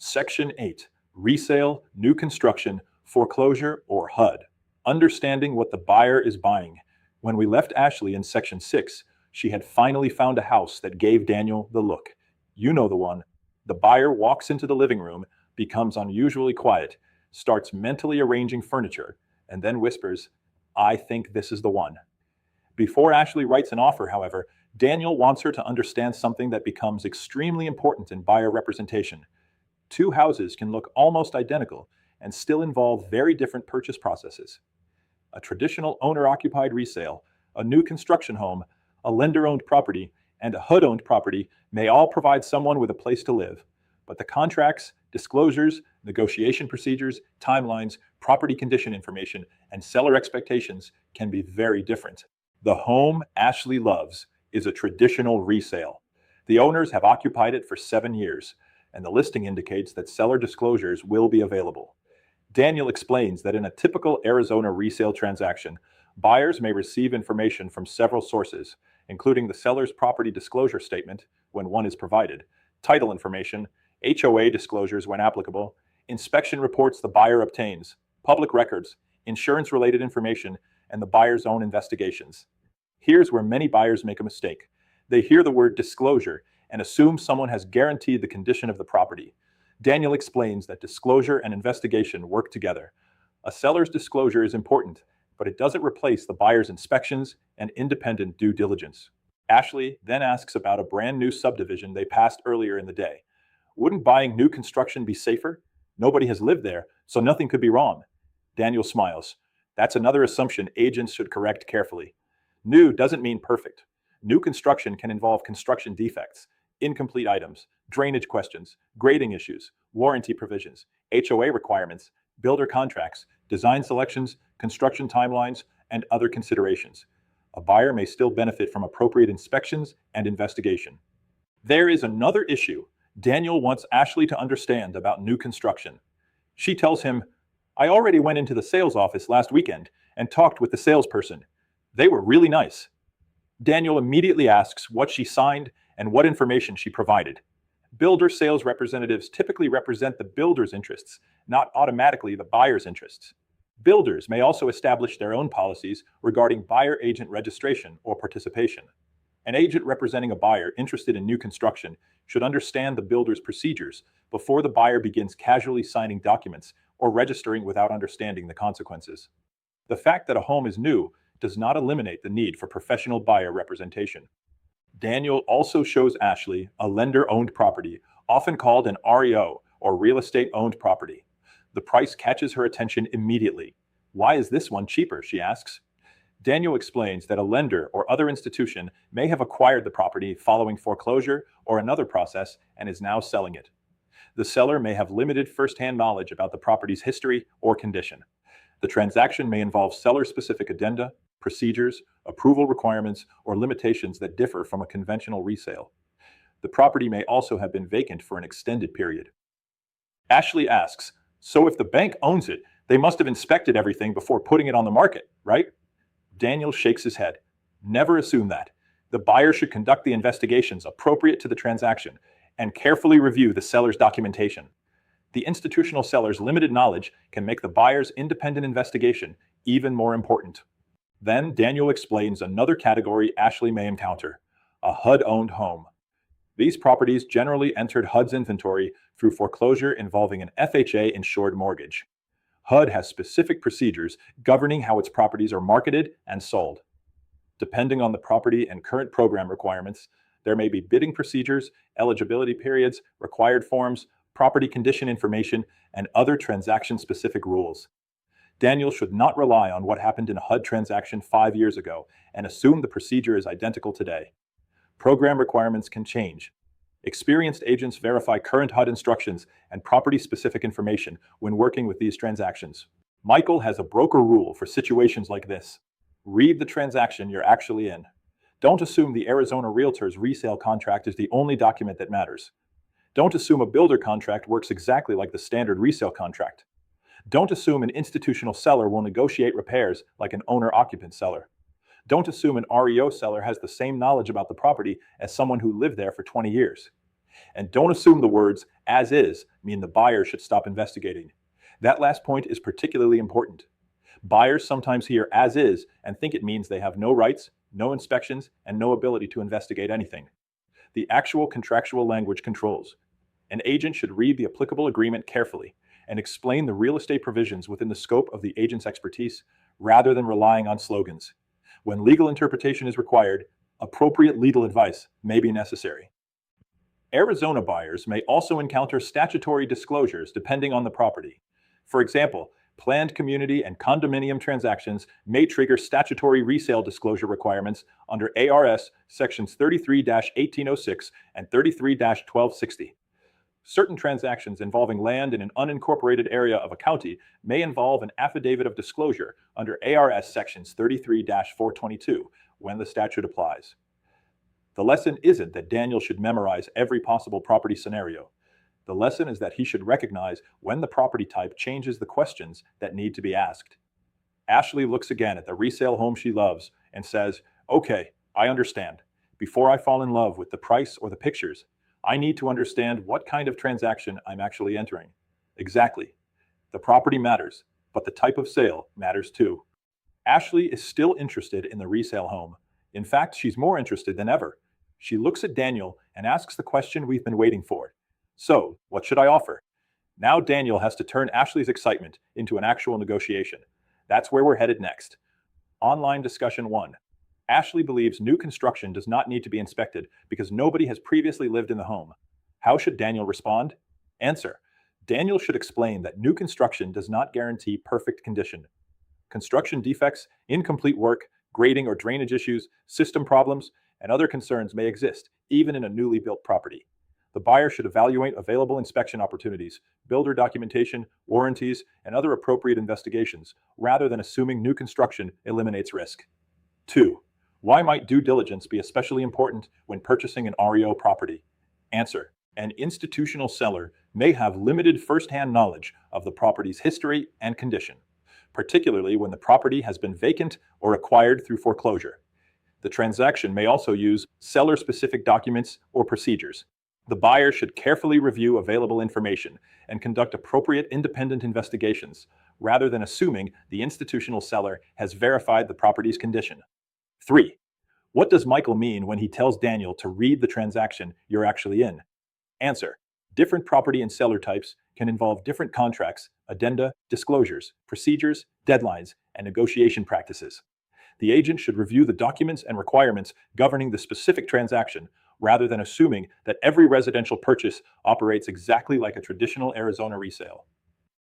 Section 8. Resale, New Construction, Foreclosure, or HUD. Understanding what the buyer is buying. When we left Ashley in Section 6, she had finally found a house that gave Daniel the look. You know the one. The buyer walks into the living room, becomes unusually quiet, starts mentally arranging furniture, and then whispers, "I think this is the one." Before Ashley writes an offer, however, Daniel wants her to understand something that becomes extremely important in buyer representation. Two houses can look almost identical and still involve very different purchase processes. A traditional owner-occupied resale, a new construction home, a lender-owned property, and a HUD-owned property may all provide someone with a place to live. But the contracts, disclosures, negotiation procedures, timelines, property condition information, and seller expectations can be very different. The home Ashley loves is a traditional resale. The owners have occupied it for 7 years, and the listing indicates that seller disclosures will be available. Daniel explains that in a typical Arizona resale transaction, buyers may receive information from several sources, including the seller's property disclosure statement, when one is provided, title information, HOA disclosures when applicable, inspection reports the buyer obtains, public records, insurance-related information, and the buyer's own investigations. Here's where many buyers make a mistake. They hear the word disclosure and assume someone has guaranteed the condition of the property. Daniel explains that disclosure and investigation work together. A seller's disclosure is important, but it doesn't replace the buyer's inspections and independent due diligence. Ashley then asks about a brand new subdivision they passed earlier in the day. Wouldn't buying new construction be safer? Nobody has lived there, so nothing could be wrong. Daniel smiles. That's another assumption agents should correct carefully. New doesn't mean perfect. New construction can involve construction defects, incomplete items, drainage questions, grading issues, warranty provisions, HOA requirements, builder contracts, design selections, construction timelines, and other considerations. A buyer may still benefit from appropriate inspections and investigation. There is another issue Daniel wants Ashley to understand about new construction. She tells him, "I already went into the sales office last weekend and talked with the salesperson. They were really nice." Daniel immediately asks what she signed and what information she provided. Builder sales representatives typically represent the builder's interests, not automatically the buyer's interests. Builders may also establish their own policies regarding buyer agent registration or participation. An agent representing a buyer interested in new construction should understand the builder's procedures before the buyer begins casually signing documents or registering without understanding the consequences. The fact that a home is new does not eliminate the need for professional buyer representation. Daniel also shows Ashley a lender-owned property, often called an REO, or real estate-owned property. The price catches her attention immediately. "Why is this one cheaper?" she asks. Daniel explains that a lender or other institution may have acquired the property following foreclosure or another process and is now selling it. The seller may have limited first-hand knowledge about the property's history or condition. The transaction may involve seller-specific addenda, procedures, approval requirements, or limitations that differ from a conventional resale. The property may also have been vacant for an extended period. Ashley asks, "So if the bank owns it, they must have inspected everything before putting it on the market, right?" Daniel shakes his head. Never assume that. The buyer should conduct the investigations appropriate to the transaction and carefully review the seller's documentation. The institutional seller's limited knowledge can make the buyer's independent investigation even more important. Then Daniel explains another category Ashley may encounter: a HUD-owned home. These properties generally entered HUD's inventory through foreclosure involving an FHA-insured mortgage. HUD has specific procedures governing how its properties are marketed and sold. Depending on the property and current program requirements, there may be bidding procedures, eligibility periods, required forms, property condition information, and other transaction-specific rules. Daniel should not rely on what happened in a HUD transaction 5 years ago and assume the procedure is identical today. Program requirements can change. Experienced agents verify current HUD instructions and property-specific information when working with these transactions. Michael has a broker rule for situations like this. Read the transaction you're actually in. Don't assume the Arizona Realtor's resale contract is the only document that matters. Don't assume a builder contract works exactly like the standard resale contract. Don't assume an institutional seller will negotiate repairs like an owner-occupant seller. Don't assume an REO seller has the same knowledge about the property as someone who lived there for 20 years. And don't assume the words as is mean the buyer should stop investigating. That last point is particularly important. Buyers sometimes hear as is and think it means they have no rights, no inspections, and no ability to investigate anything. The actual contractual language controls. An agent should read the applicable agreement carefully and explain the real estate provisions within the scope of the agent's expertise rather than relying on slogans. When legal interpretation is required, appropriate legal advice may be necessary. Arizona buyers may also encounter statutory disclosures depending on the property. For example, planned community and condominium transactions may trigger statutory resale disclosure requirements under ARS sections 33-1806 and 33-1260. Certain transactions involving land in an unincorporated area of a county may involve an affidavit of disclosure under ARS sections 33-422 when the statute applies. The lesson isn't that Daniel should memorize every possible property scenario. The lesson is that he should recognize when the property type changes the questions that need to be asked. Ashley looks again at the resale home she loves and says, "Okay, I understand. Before I fall in love with the price or the pictures, I need to understand what kind of transaction I'm actually entering." Exactly. The property matters, but the type of sale matters too. Ashley is still interested in the resale home. In fact, she's more interested than ever. She looks at Daniel and asks the question we've been waiting for. "So, what should I offer?" Now Daniel has to turn Ashley's excitement into an actual negotiation. That's where we're headed next. Online discussion 1. Ashley believes new construction does not need to be inspected because nobody has previously lived in the home. How should Daniel respond? Answer. Daniel should explain that new construction does not guarantee perfect condition. Construction defects, incomplete work, grading or drainage issues, system problems, and other concerns may exist, even in a newly built property. The buyer should evaluate available inspection opportunities, builder documentation, warranties, and other appropriate investigations, rather than assuming new construction eliminates risk. 2. Why might due diligence be especially important when purchasing an REO property? Answer. An institutional seller may have limited first-hand knowledge of the property's history and condition, particularly when the property has been vacant or acquired through foreclosure. The transaction may also use seller-specific documents or procedures. The buyer should carefully review available information and conduct appropriate independent investigations, rather than assuming the institutional seller has verified the property's condition. 3. What does Michael mean when he tells Daniel to read the transaction you're actually in? Answer. Different property and seller types can involve different contracts, addenda, disclosures, procedures, deadlines, and negotiation practices. The agent should review the documents and requirements governing the specific transaction, rather than assuming that every residential purchase operates exactly like a traditional Arizona resale.